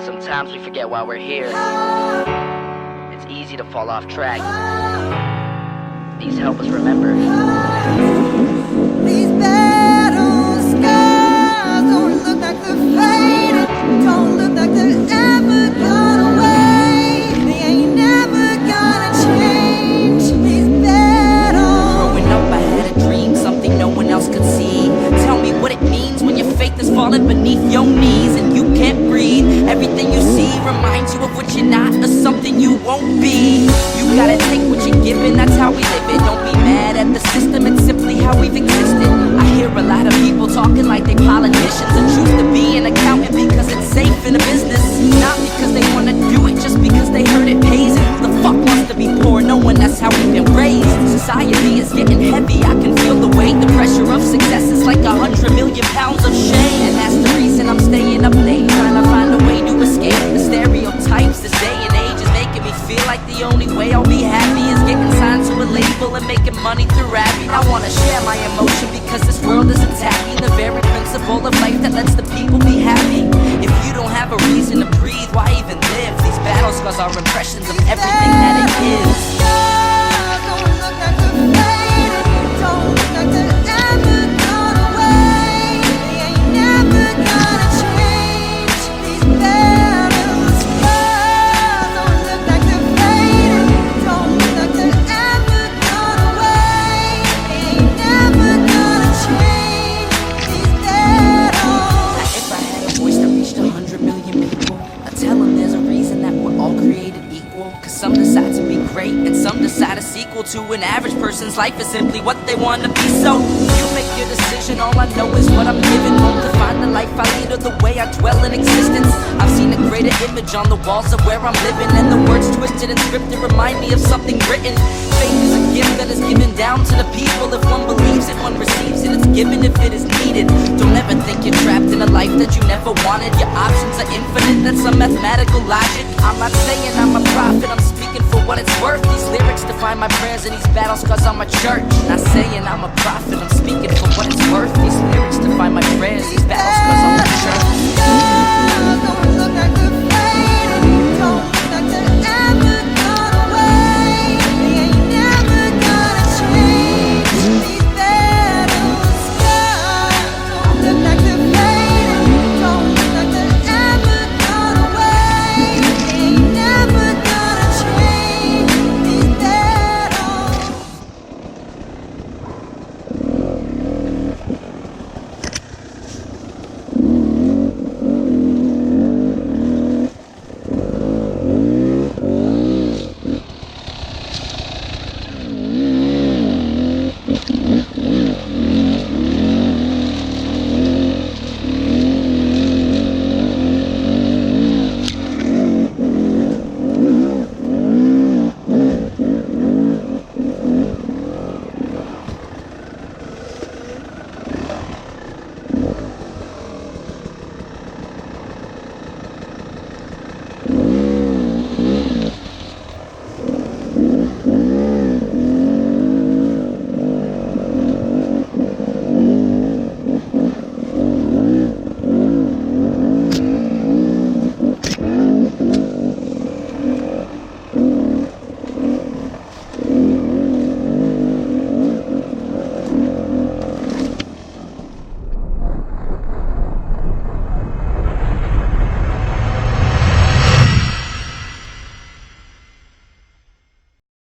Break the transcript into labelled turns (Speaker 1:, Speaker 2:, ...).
Speaker 1: Sometimes we forget why we're here. It's easy to fall off track. These help us remember.
Speaker 2: These battle scars don't look like they're fading, don't look like they're ever gone away. They ain't never gonna change. These battles.
Speaker 3: Growing up I had a dream, something no one else could see. Tell me what it means when your faith is falling beneath your knees and you can't breathe. Everything you see reminds you of what you're not or something you won't be. You gotta take what you're given, that's how we live it. Don't be mad at the system, it's simply how we've existed. I hear a lot of people talking like they politicians and choose to be an accountant because it's safe in a business. Not because they wanna do it, just because they heard it pays. And who the fuck wants to be poor knowing that's how we've been raised? Society is getting heavy, I can feel the weight. The pressure of success is like 100 million pounds of shame. And that's the reason I'm staying up late, trying to find a way to escape the stereotypes. This day and age is making me feel like the only way I'll be happy is getting signed to a label and making money through rapping. I wanna share my emotion because this world is attacking the very principle of life that lets the people be happy. If you don't have a reason to breathe, why even live? These battle scars are impressions of everything that it is.
Speaker 2: Don't look like they're fading, don't look like they're ever gone away. They ain't never gonna change. These battle scars don't look like they're fading, don't look like they're ever gone away. They ain't never gonna change. These battles.
Speaker 3: If I had a voice that reached 100 million people, I'd tell them there's a reason that we're all created equal. Cause some decide to be great and some decide a sequel to an average person's life is simply what they want to be. So you make your decision, all I know is what I'm given. Won't define the life I lead or the way I dwell in existence. I've seen a greater image on the walls of where I'm living, and the words twisted and scripted remind me of something written. Faith is a gift that is given down to the people. If one believes it, one receives it. It's given if it is needed. Don't ever think you're trapped in a life that you never wanted. Your options are infinite, that's some mathematical logic. I'm not saying I'm a prophet, I'm speaking for what it's worth. These lyrics define my prayers and these battles cause I'm a church. Not saying I'm a prophet, I'm speaking for what it's worth. These lyrics define my prayers, these